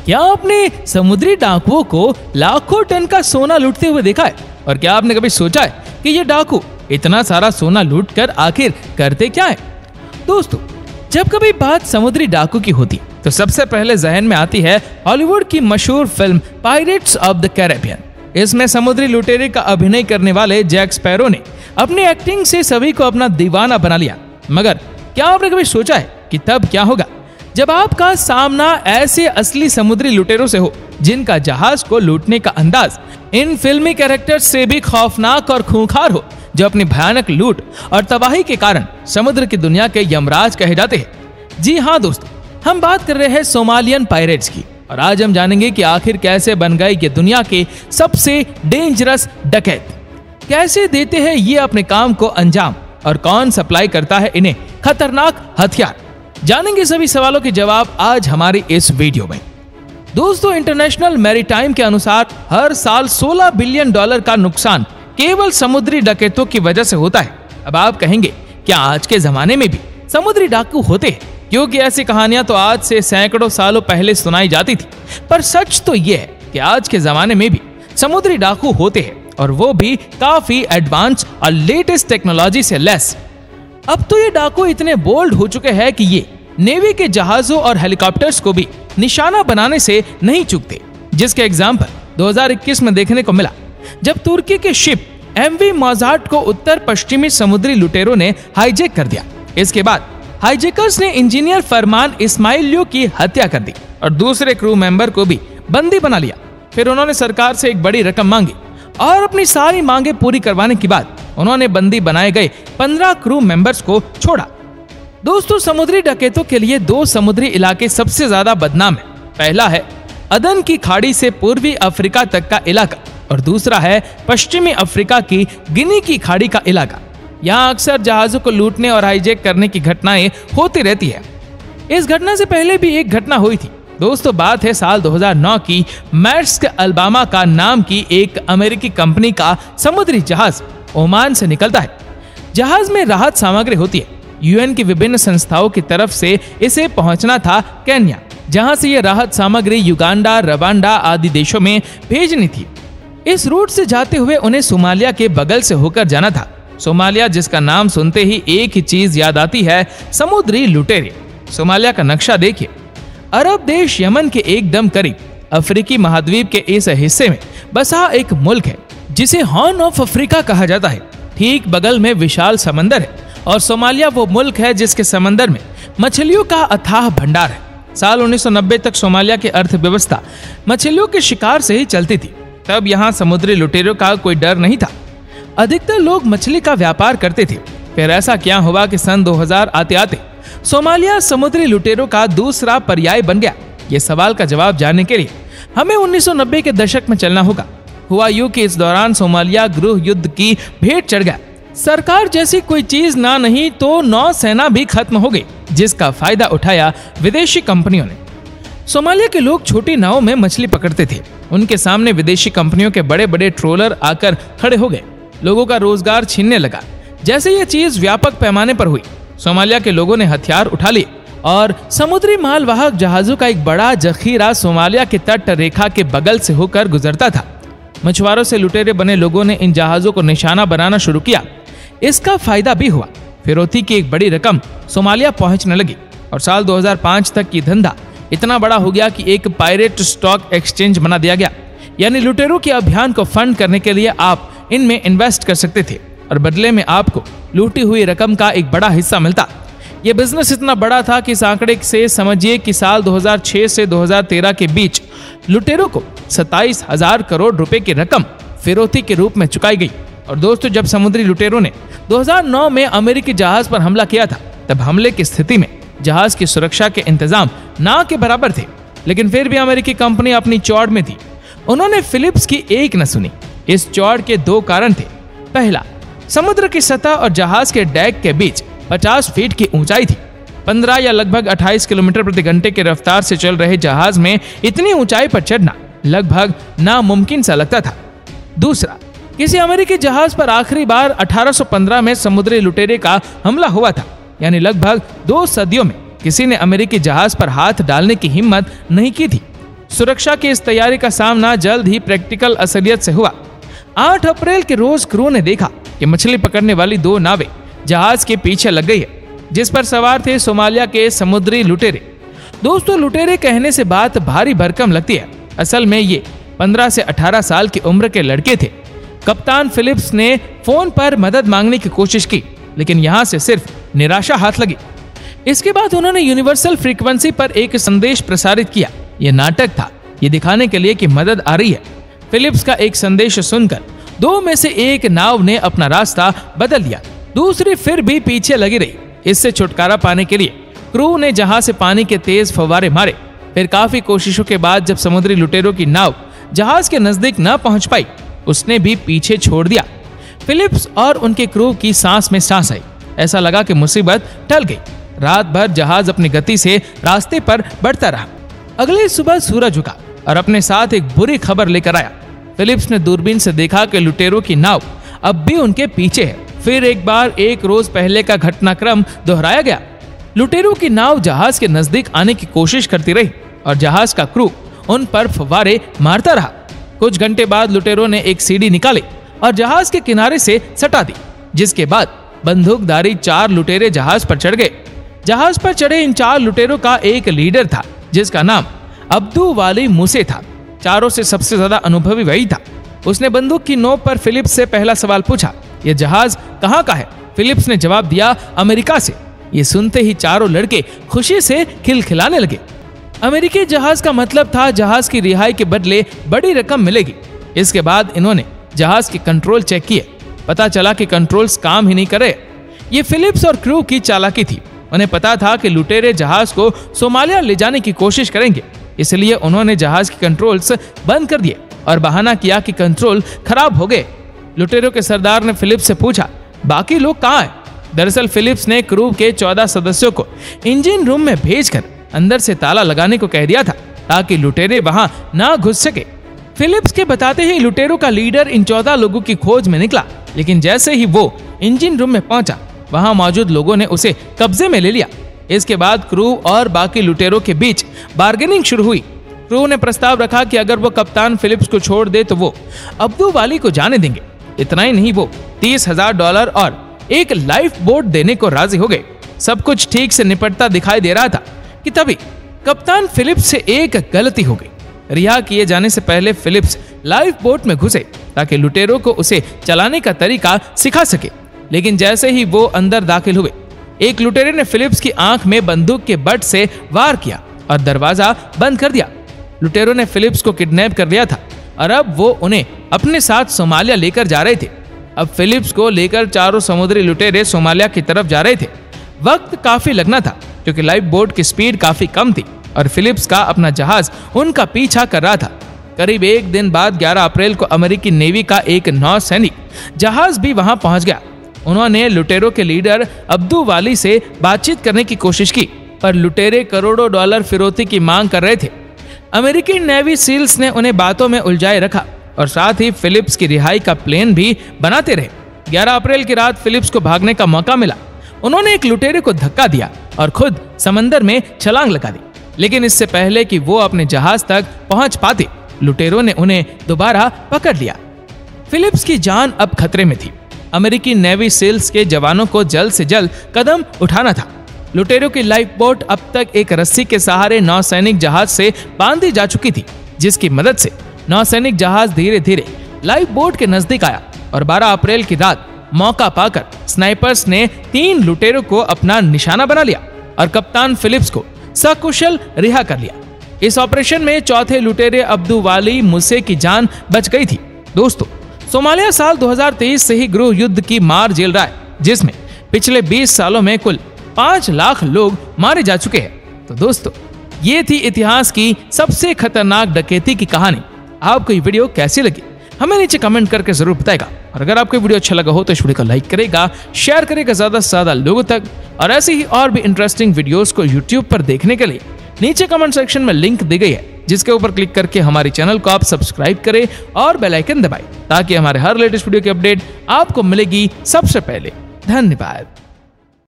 क्या आपने समुद्री डाकुओं को लाखों टन का सोना लूटते हुए देखा है? और क्या आपने कभी सोचा है कि ये डाकू इतना सारा सोना लूटकर आखिर करते क्या है? दोस्तों, जब कभी बात समुद्री डाकू की होती तो सबसे पहले जहन में आती है हॉलीवुड की मशहूर film pirates of the Caribbean. इसमें समुद्री लुटेरे का अभिनय करने वाले जैक स्पैरो ने अपनी एक्टिंग से सभी को अपना दीवाना बना लिया। मगर क्या आपने कभी सोचा है कि तब क्या होगा जब आपका सामना ऐसे असली समुद्री लुटेरों से हो जिनका जहाज को लूटने का अंदाज इन फिल्मी कैरेक्टर्स से भी खौफनाक और खूंखार हो, जो अपनी भयानक लूट और तबाही के कारण समुद्र की दुनिया के यमराज कहे जाते हैं। जी हाँ दोस्तों, हम बात कर रहे हैं सोमालियन पायरेट्स की, और आज हम जानेंगे कि आखिर कैसे बन गए ये दुनिया के सबसे डेंजरस डकैत, कैसे देते हैं ये अपने काम को अंजाम, और कौन सप्लाई करता है इन्हें खतरनाक हथियार। जानेंगे सभी सवालों के जवाब आज हमारी इस वीडियो में। दोस्तों, इंटरनेशनल मैरीटाइम के अनुसार हर साल $16 बिलियन का नुकसान केवल समुद्री डकैतों की वजह से होता है। अब आप कहेंगे क्या आज के जमाने में भी समुद्री डाकू होते हैं? क्योंकि ऐसी कहानियां तो आज से सैकड़ों सालों पहले सुनाई जाती थी, पर सच तो यह है कि आज के जमाने में भी समुद्री डाकू होते हैं, और वो भी काफी एडवांस और लेटेस्ट टेक्नोलॉजी से लेस। अब तो ये डाकू इतने बोल्ड हो चुके हैं कि ये नेवी के जहाजों और हेलीकॉप्टर्स को भी निशाना बनाने से नहीं चूकते, जिसके एग्जाम्पल 2021 में देखने को मिला जब तुर्की के शिप MV मोजार्ट को उत्तर पश्चिमी समुद्री लुटेरों ने हाईजैक कर दिया। इसके बाद हाईजैकर्स ने इंजीनियर फरमान इस्माइलियो की हत्या कर दी और दूसरे क्रू मेंबर को भी बंदी बना लिया। फिर उन्होंने सरकार से एक बड़ी रकम मांगी, और अपनी सारी मांगे पूरी करवाने के बाद उन्होंने बंदी बनाए गए 15 क्रू मेंबर्स को छोड़ा। दोस्तों, समुद्री डकैतों के लिए दो समुद्री इलाके सबसे ज्यादा बदनाम है। पहला है अदन की खाड़ी से पूर्वी अफ्रीका तक का इलाका, और दूसरा है पश्चिमी अफ्रीका की गिनी की खाड़ी का इलाका। यहाँ अक्सर जहाजों को लूटने और हाईजैक करने की घटनाएं होती रहती है। इस घटना से पहले भी एक घटना हुई थी। दोस्तों, बात है साल 2009 की। मैर्स्क अल्बामा का नाम की एक अमेरिकी कंपनी का समुद्री जहाज ओमान से निकलता है। जहाज में राहत सामग्री होती है। UN की विभिन्न संस्थाओं की तरफ से इसे पहुंचना था केन्या, जहां से ये राहत सामग्री युगांडा, रवांडा आदि देशों में भेजनी थी। इस रूट से जाते हुए उन्हें सोमालिया के बगल से होकर जाना था। सोमालिया, जिसका नाम सुनते ही एक ही चीज याद आती है, समुद्री लुटेरे। सोमालिया का नक्शा देखिए। अरब देश यमन के एकदम करीब अफ्रीकी महाद्वीप के इस हिस्से में बसा एक मुल्क है जिसे हॉर्न ऑफ अफ्रीका कहा जाता है। ठीक बगल में विशाल समंदर है, और सोमालिया वो मुल्क है जिसके समंदर में मछलियों का अथाह भंडार है। साल 1990 तक सोमालिया की अर्थव्यवस्था मछलियों के शिकार से ही चलती थी। तब यहाँ समुद्री लुटेरों का कोई डर नहीं था। अधिकतर लोग मछली का व्यापार करते थे। फिर ऐसा क्या हुआ कि सन 2000 आते आते सोमालिया समुद्री लुटेरों का दूसरा पर्याय बन गया? ये सवाल का जवाब जानने के लिए हमें 1990 के दशक में चलना होगा। हुआ यूं कि इस दौरान सोमालिया गृह युद्ध की भेंट चढ़ गया। सरकार जैसी कोई चीज ना नहीं तो नौसेना भी खत्म हो गई, जिसका फायदा उठाया विदेशी कंपनियों ने। सोमालिया के लोग छोटी नावों में मछली पकड़ते थे। उनके सामने विदेशी कंपनियों के बड़े बड़े ट्रोलर आकर खड़े हो गए। लोगों का रोजगार छीनने लगा। जैसे ये चीज व्यापक पैमाने पर हुई, सोमालिया के लोगों ने हथियार उठा लिए और समुद्री मालवाहक जहाजों का एक बड़ा जखीरा सोमालिया के तट रेखा के बगल से होकर गुजरता था। मछुआरों से लुटेरे बने लोगों ने इन जहाजों को निशाना बनाना शुरू किया। इसका फायदा भी हुआ। फिरौती की एक बड़ी रकम सोमालिया पहुंचने लगी, और साल 2005 तक की धंधा इतना बड़ा हो गया कि एक पायरेट स्टॉक एक्सचेंज बना दिया गया। यानी लुटेरों के अभियान को फंड करने के लिए आप इनमें इन्वेस्ट कर सकते थे, और बदले में आपको लूटी हुई रकम का एक बड़ा हिस्सा मिलता। यह बिजनेस इतना बड़ा था कि इस आंकड़े से समझिए कि साल 2006 से 2013 के बीच लुटेरों को 27,000 करोड़ रुपए की रकम फिरौती के रूप में चुकाई गई। और दोस्तों, जब समुद्री लुटेरों ने 2009 में अमेरिकी जहाज पर हमला किया था, तब हमले की स्थिति में जहाज की सुरक्षा के इंतजाम ना के बराबर थे। लेकिन फिर भी अमेरिकी कंपनी अपनी चौड़ में थी। उन्होंने फिलिप्स की एक न सुनी। इस चौड़ के दो कारण थे। पहला, समुद्र की सतह और जहाज के डेक के बीच 50 फीट की ऊंचाई थी। 15 या लगभग 28 किलोमीटर प्रति घंटे की रफ्तार से चल रहे जहाज में इतनी ऊंचाई पर चढ़ना लगभग नामुमकिन सा लगता था। दूसरा, किसी अमेरिकी जहाज पर आखिरी बार 1815 में समुद्री लुटेरे का हमला हुआ था। यानी लगभग 2 सदियों में किसी ने अमेरिकी जहाज पर हाथ डालने की हिम्मत नहीं की थी। सुरक्षा की इस तैयारी का सामना जल्द ही प्रैक्टिकल असलियत से हुआ। 8 अप्रैल के रोज क्रू ने देखा कि मछली पकड़ने वाली 2 नावें जहाज के पीछे लग गई है, जिस पर सवार थे सोमालिया के समुद्री लुटेरे। दोस्तों, लुटेरे कहने से बात भारी भरकम लगती है, असल में ये 15 से 18 साल की उम्र के लड़के थे। कप्तान फिलिप्स ने फोन पर मदद मांगने की कोशिश की, लेकिन यहाँ से सिर्फ निराशा हाथ लगी। इसके बाद उन्होंने यूनिवर्सल फ्रीक्वेंसी पर एक संदेश प्रसारित किया। यह नाटक था, ये दिखाने के लिए कि मदद आ रही है। फिलिप्स का एक संदेश सुनकर 2 में से एक नाव ने अपना रास्ता बदल लिया, दूसरी फिर भी पीछे लगी रही। इससे छुटकारा पाने के लिए क्रू ने जहाज से पानी के तेज फव्वारे मारे। फिर काफी कोशिशों के बाद जब समुद्री लुटेरों की नाव जहाज के नजदीक न पहुंच पाई, उसने भी पीछे छोड़ दिया। फिलिप्स और उनके क्रू की सांस में सांस आई। ऐसा लगा कि मुसीबत टल गई। रात भर जहाज अपनी गति से रास्ते पर बढ़ता रहा। अगली सुबह सूरज उगा और अपने साथ एक बुरी खबर लेकर आया। फिलिप्स ने दूरबीन से देखा कि लुटेरों की नाव अब भी उनके पीछे है। फिर एक बार 1 रोज पहले का घटनाक्रम दोहराया गया। लुटेरों की नाव जहाज के नजदीक आने की कोशिश करती रही और जहाज का क्रू उन पर फव्वारे मारता रहा। कुछ घंटे बाद लुटेरों ने एक सीढ़ी निकाली और जहाज के किनारे से सटा दी, जिसके बाद बंदूकधारी 4 लुटेरे जहाज पर चढ़ गए। जहाज पर चढ़े इन 4 लुटेरों का एक लीडर था, जिसका नाम अब्दू वाली मूसे था। चारों से सबसे ज्यादा अनुभवी वही था। उसने बंदूक की नोक पर फिलिप्स से पहला सवाल पूछा, यह जहाज कहाँ का है? फिलिप्स ने जवाब दिया, अमेरिका से। ये सुनते ही चारों लड़के खुशी से खिलखिलाने लगे। अमेरिकी जहाज का मतलब था जहाज की रिहाई के बदले बड़ी रकम मिलेगी। इसके बाद इन्होंने जहाज के कंट्रोल चेक किए। पता चला कि कंट्रोल्स काम ही नहीं कर रहे। ये फिलिप्स और क्रू की चालाकी थी। उन्हें पता था कि लुटेरे जहाज को सोमालिया ले जाने की कोशिश करेंगे, इसलिए उन्होंने जहाज के कंट्रोल्स बंद कर दिए और बहाना किया कि कंट्रोल खराब हो गए। लुटेरों के सरदार ने फिलिप्स से पूछा, बाकी लोग कहाँ हैं? दरअसल फिलिप्स ने क्रू के 14 सदस्यों को इंजन रूम में भेजकर अंदर से ताला लगाने को कह दिया था, ताकि लुटेरे वहां ना घुस सके। फिलिप्स के बताते ही लुटेरों का लीडर इन 14 लोगों की खोज में निकला, लेकिन जैसे ही वो इंजन रूम में पहुंचा, वहां मौजूद लोगों ने उसे कब्जे में ले लिया। इसके बाद क्रू और बाकी लुटेरों के बीच बार्गेनिंग शुरू हुई। क्रू ने प्रस्ताव रखा कि अगर वो कप्तान फिलिप्स को छोड़ दे तो वो अब्दू वाली को जाने देंगे। इतना ही नहीं, वो $30,000 और एक लाइफ बोट देने को राजी हो गए। सब कुछ ठीक से निपटता दिखाई दे रहा था कि तभी कप्तान फिलिप्स से एक गलती हो गई। रिहा किए जाने से पहले फिलिप्स लाइफ बोट में घुसे ताकि लुटेरों को उसे चलाने का तरीका सिखा सके, लेकिन जैसे ही वो अंदर दाखिल हुए, एक लुटेरे ने फिलिप्स की आंख में बंदूक के बट से वार किया और दरवाजा बंद कर दिया। लुटेरों ने फिलिप्स को किडनैप कर लिया था और अब वो उन्हें अपने साथ सोमालिया लेकर जा रहे थे। अब फिलिप्स को लेकर चारों समुद्री लुटेरे सोमालिया की तरफ जा रहे थे। वक्त काफी लगना था क्योंकि लाइफ बोट की स्पीड काफी कम थी और फिलिप्स का अपना जहाज उनका पीछा कर रहा था। करीब 1 दिन बाद 11 अप्रैल को अमेरिकी नेवी का एक नौसैनिक जहाज भी वहां पहुंच गया। उन्होंने लुटेरों के लीडर अब्दू वाली से बातचीत करने की कोशिश की, पर लुटेरे करोड़ों डॉलर फिरौती की मांग कर रहे थे। अमेरिकी नेवी सील्स ने उन्हें बातों में उलझाए रखा और साथ ही फिलिप्स की रिहाई का प्लान भी बनाते रहे। 11 अप्रैल की रात फिलिप्स को भागने का मौका मिला। उन्होंने एक लुटेरे को धक्का दिया और खुद समंदर में छलांग लगा दी, लेकिन इससे पहले कि वो अपने जहाज तक पहुंच पाते, लुटेरों ने उन्हें दोबारा पकड़ लिया। फिलिप्स की जान अब खतरे में थी। अमेरिकी नेवी सील्स के जवानों को जल्द से जल्द कदम उठाना था। लुटेरों की लाइफ बोट अब तक एक रस्सी के सहारे नौसैनिक जहाज से बांधी जा चुकी थी, जिसकी मदद से नौसैनिक जहाज धीरे धीरे लाइफ बोट के नजदीक आया और 12 अप्रैल की रात मौका पाकर स्नाइपर्स ने 3 लुटेरों को अपना निशाना बना लिया और कप्तान फिलिप्स को सकुशल रिहा कर लिया। इस ऑपरेशन में चौथे लुटेरे अब्दू वाली मूसे की जान बच गई थी। दोस्तों, सोमालिया साल 2023 से ही गृह युद्ध की मार झेल रहा है, जिसमें पिछले 20 सालों में कुल 5 लाख लोग मारे जा चुके हैं। तो दोस्तों, ये थी इतिहास की सबसे खतरनाक डकैती की कहानी। आपको ये वीडियो कैसी लगी हमें नीचे कमेंट करके जरूर बताएगा, और अगर आपको वीडियो अच्छा लगा हो तो इस वीडियो को लाइक करेगा, शेयर करेगा ज्यादा से ज्यादा लोगों तक। और ऐसे ही और भी इंटरेस्टिंग वीडियोस को यूट्यूब पर देखने के लिए नीचे कमेंट सेक्शन में लिंक दी गई है, जिसके ऊपर क्लिक करके हमारे चैनल को आप सब्सक्राइब करें और बेल आइकन दबाएं, ताकि हमारे हर लेटेस्ट वीडियो की अपडेट आपको मिलेगी सबसे पहले। धन्यवाद।